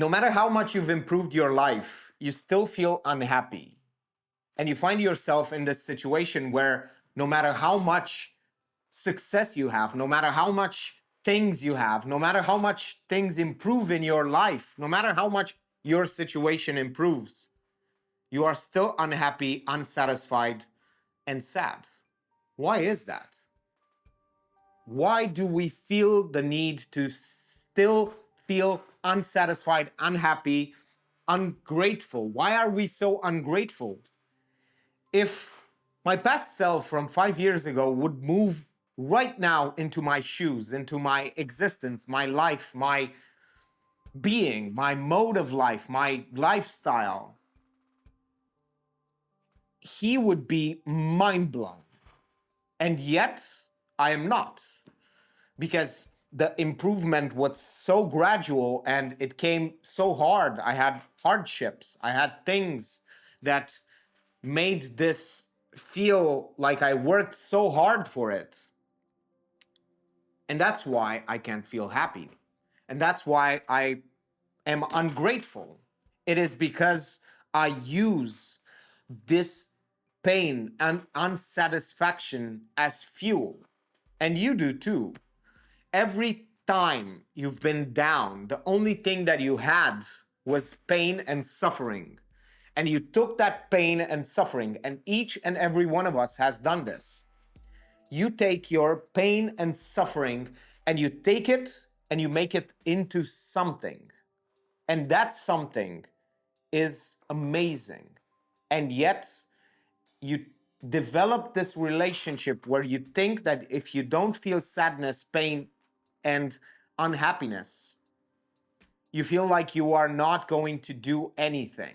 No matter how much you've improved your life, you still feel unhappy. And you find yourself in this situation where no matter how much success you have, no matter how much things you have, no matter how much things improve in your life, no matter how much your situation improves, you are still unhappy, unsatisfied, and sad. Why is that? Why do we feel the need to still feel unsatisfied, unhappy, ungrateful? Why are we so ungrateful? If my past self from 5 years ago would move right now into my shoes, into my existence, my life, my being, my mode of life, my lifestyle, he would be mind blown. And yet, I am not, because the improvement was so gradual and it came so hard. I had hardships, I had things that made this feel like I worked so hard for it. And that's why I can't feel happy. And that's why I am ungrateful. It is because I use this pain and unsatisfaction as fuel. And you do too. Every time you've been down, the only thing that you had was pain and suffering. And you took that pain and suffering, and each and every one of us has done this. You take your pain and suffering and you take it and you make it into something. And that something is amazing. And yet, you develop this relationship where you think that if you don't feel sadness, pain, and unhappiness, you feel like you are not going to do anything.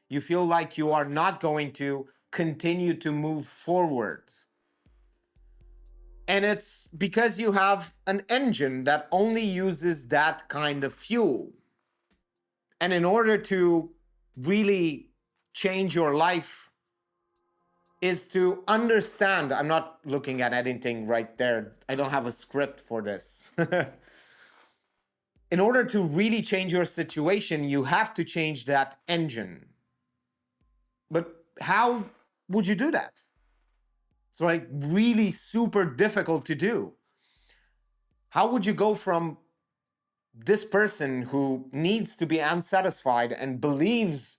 You feel like you are not going to continue to move forward. And it's because you have an engine that only uses that kind of fuel. And in order to really change your life, is to understand. I'm not looking at anything right there. I don't have a script for this. In order to really change your situation, you have to change that engine. But how would you do that? It's like really super difficult to do. How would you go from this person who needs to be unsatisfied and believes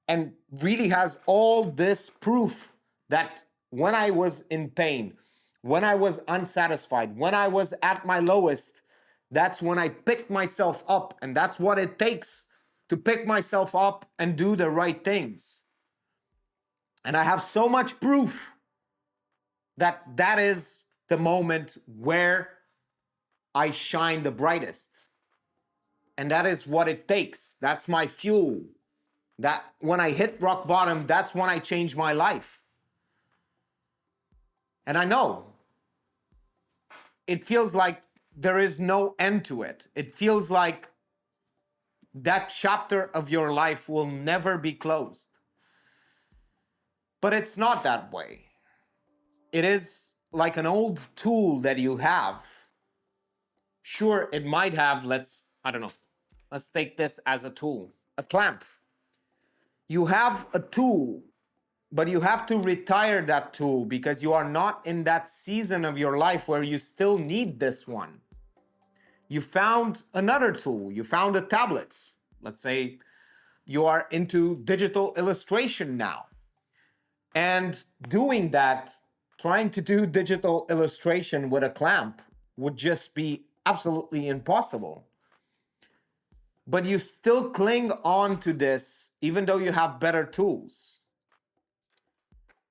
and really has all this proof that when I was in pain, when I was unsatisfied, when I was at my lowest, that's when I picked myself up, and that's what it takes to pick myself up and do the right things. And I have so much proof that that is the moment where I shine the brightest. And that is what it takes. That's my fuel. That when I hit rock bottom, that's when I change my life. And I know it feels like there is no end to it. It feels like that chapter of your life will never be closed. But it's not that way. It is like an old tool that you have. Sure, it might have, I don't know, let's take this as a tool, a clamp. You have a tool, but you have to retire that tool because you are not in that season of your life where you still need this one. You found another tool, you found a tablet. Let's say you are into digital illustration now. And doing that, trying to do digital illustration with a clamp would just be absolutely impossible. But you still cling on to this even though you have better tools.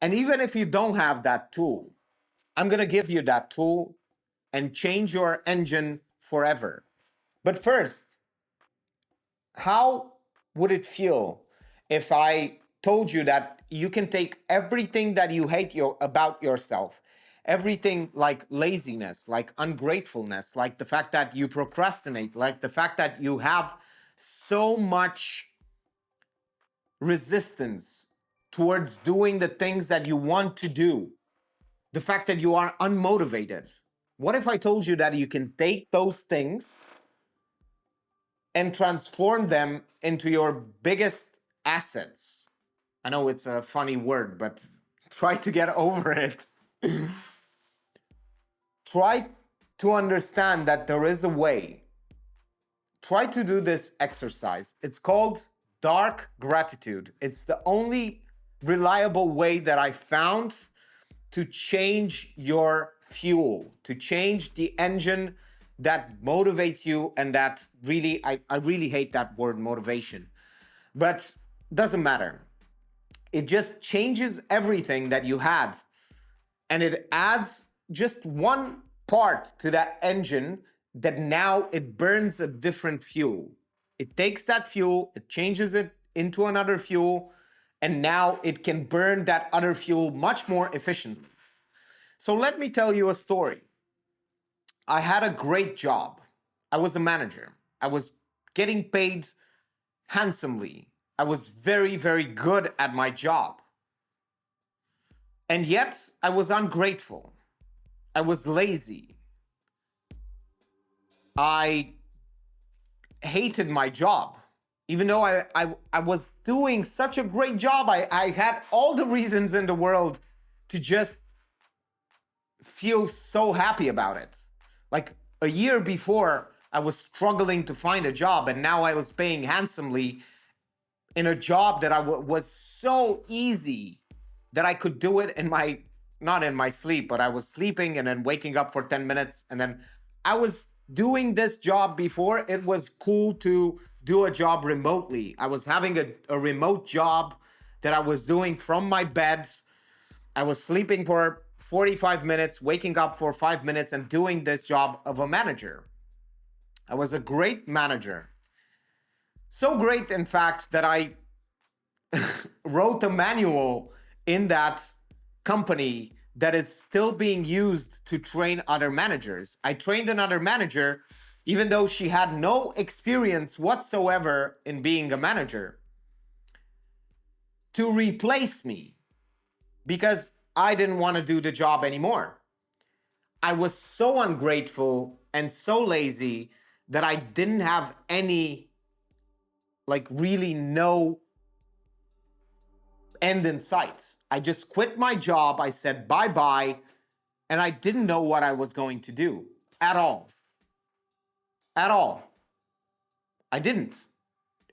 And even if you don't have that tool, I'm going to give you that tool and change your engine forever. But first, how would it feel if I told you that you can take everything that you hate about yourself, everything like laziness, like ungratefulness, like the fact that you procrastinate, like the fact that you have so much resistance towards doing the things that you want to do, the fact that you are unmotivated. What if I told you that you can take those things and transform them into your biggest assets. I know it's a funny word, but try to get over it. Try to understand that there is a way. Try to do this exercise. It's called dark gratitude. It's the only reliable way that I found to change your fuel, to change the engine that motivates you. And that really, I really hate that word motivation, but doesn't matter. It just changes everything that you had, and it adds just one part to that engine that now it burns a different fuel. It takes that fuel, it changes it into another fuel, and now it can burn that other fuel much more efficiently. So let me tell you a story. I had a great job. I was a manager. I was getting paid handsomely. I was very, very good at my job. And yet I was ungrateful. I was lazy. I hated my job. Even though I was doing such a great job, I had all the reasons in the world to just feel so happy about it. Like a year before, I was struggling to find a job, and now I was paying handsomely in a job that was so easy that I could do it in my, not in my sleep, but I was sleeping and then waking up for 10 minutes. And then I was doing this job before. It was cool to do a job remotely. I was having a remote job that I was doing from my bed. I was sleeping for 45 minutes, waking up for 5 minutes, and doing this job of a manager. I was a great manager. So great, in fact, that I wrote a manual in that company that is still being used to train other managers. I trained another manager, even though she had no experience whatsoever in being a manager, to replace me because I didn't want to do the job anymore. I was so ungrateful and so lazy that I didn't have any, like really no end in sight. I just quit my job. I said bye-bye, and I didn't know what I was going to do at all. At all. I didn't.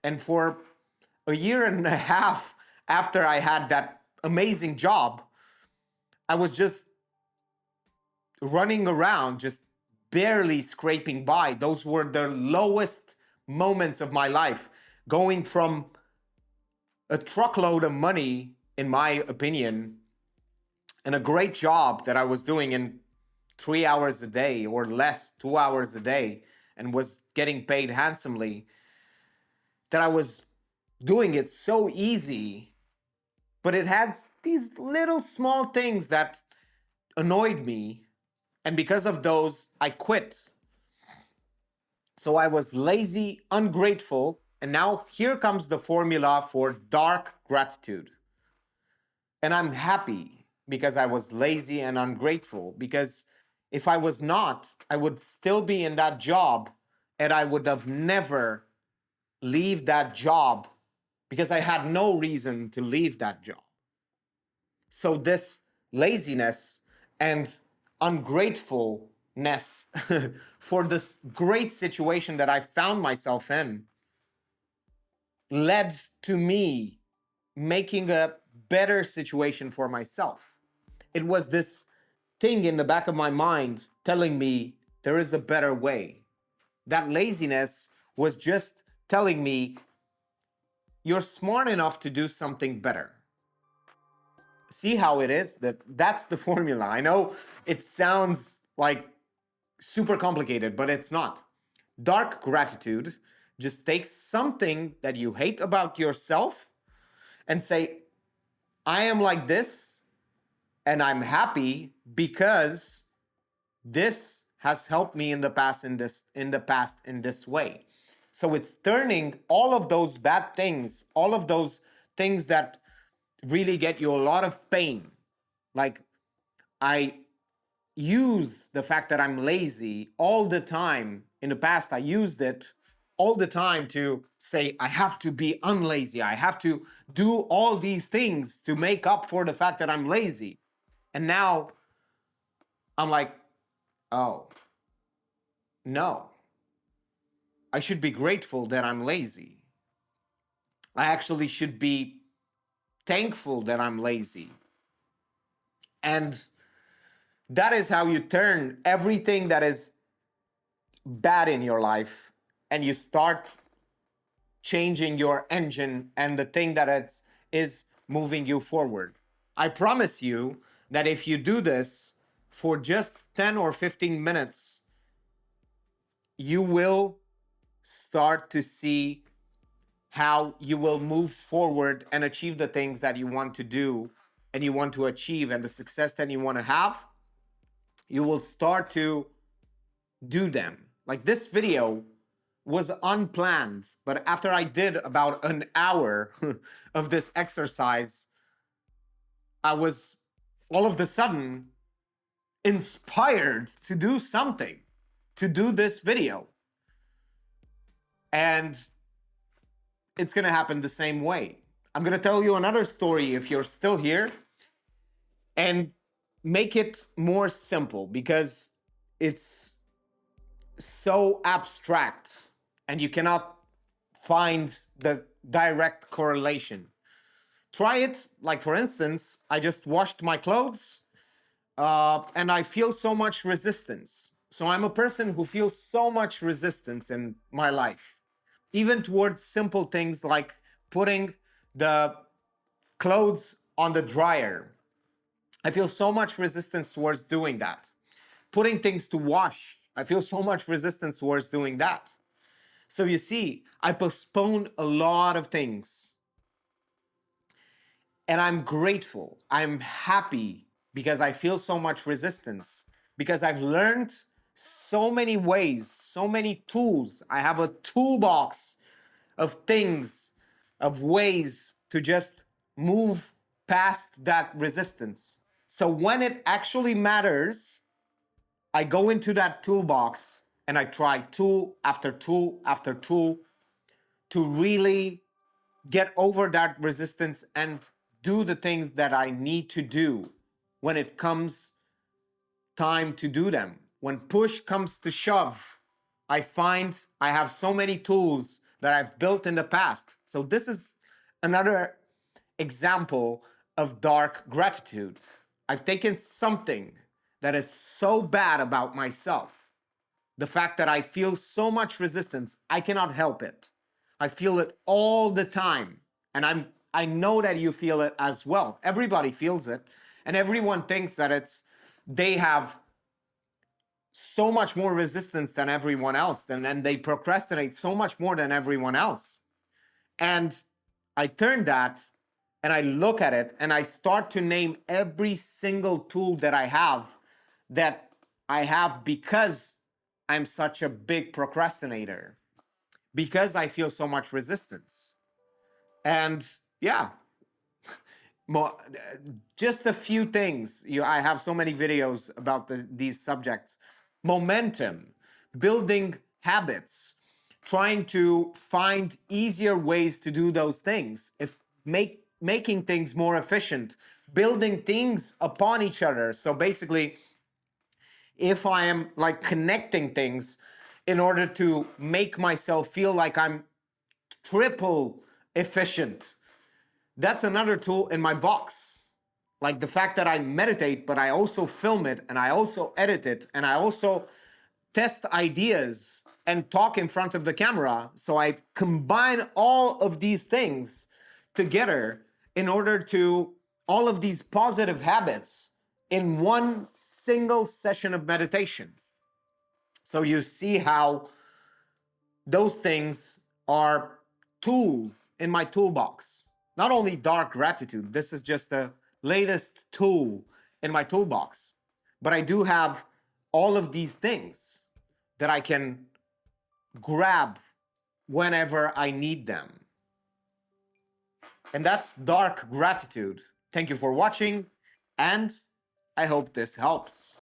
And for a year and a half after I had that amazing job, I was just running around, just barely scraping by. Those were the lowest moments of my life, going from a truckload of money, in my opinion, and a great job that I was doing in 3 hours a day or less, 2 hours a day, and was getting paid handsomely, that I was doing it so easy, but it had these little small things that annoyed me. And because of those, I quit. So I was lazy, ungrateful. And now here comes the formula for dark gratitude. And I'm happy because I was lazy and ungrateful. Because if I was not, I would still be in that job, and I would have never leave that job because I had no reason to leave that job. So this laziness and ungratefulness for this great situation that I found myself in led to me making a better situation for myself. It was this thing in the back of my mind telling me there is a better way. That laziness was just telling me you're smart enough to do something better. See how it is? That's the formula. I know it sounds like super complicated, but it's not. Dark gratitude just takes something that you hate about yourself and say, I am like this and I'm happy because this has helped me in the past in this way. So it's turning all of those bad things, all of those things that really get you a lot of pain. Like I use the fact that I'm lazy all the time. In the past, I used it all the time to say, I have to be unlazy. I have to do all these things to make up for the fact that I'm lazy. And now I'm like, oh, no, I should be grateful that I'm lazy. I actually should be thankful that I'm lazy. And that is how you turn everything that is bad in your life and you start changing your engine and the thing that is moving you forward. I promise you that if you do this for just 10 or 15 minutes, you will start to see how you will move forward and achieve the things that you want to do and you want to achieve and the success that you want to have. You will start to do them. Like this video was unplanned, but after I did about an hour of this exercise, I was all of a sudden inspired to do something, to do this video. And it's gonna happen the same way. I'm gonna tell you another story if you're still here and make it more simple because it's so abstract and you cannot find the direct correlation. Try it, like for instance, I just washed my clothes and I feel so much resistance. So I'm a person who feels so much resistance in my life, even towards simple things like putting the clothes on the dryer. I feel so much resistance towards doing that. Putting things to wash, I feel so much resistance towards doing that. So you see, I postponed a lot of things. And I'm grateful. I'm happy because I feel so much resistance, because I've learned so many ways, so many tools. I have a toolbox of things, of ways to just move past that resistance. So when it actually matters, I go into that toolbox and I try tool after tool after tool to really get over that resistance and do the things that I need to do when it comes time to do them. When push comes to shove, I find I have so many tools that I've built in the past. So this is another example of dark gratitude. I've taken something that is so bad about myself, the fact that I feel so much resistance, I cannot help it. I feel it all the time. And I know that you feel it as well. Everybody feels it. And everyone thinks that they have so much more resistance than everyone else. And then they procrastinate so much more than everyone else. And I turn that and I look at it and I start to name every single tool that I have because I'm such a big procrastinator, because I feel so much resistance. And yeah, just a few things. I have so many videos about these subjects. Momentum, building habits, trying to find easier ways to do those things, making things more efficient, building things upon each other. So basically, if I am like connecting things in order to make myself feel like I'm triple efficient, that's another tool in my box. Like the fact that I meditate, but I also film it and I also edit it and I also test ideas and talk in front of the camera. So I combine all of these things together in order to all of these positive habits in one single session of meditation. So you see how those things are tools in my toolbox. Not only dark gratitude, this is just the latest tool in my toolbox, but I do have all of these things that I can grab whenever I need them. And that's dark gratitude. Thank you for watching, and I hope this helps.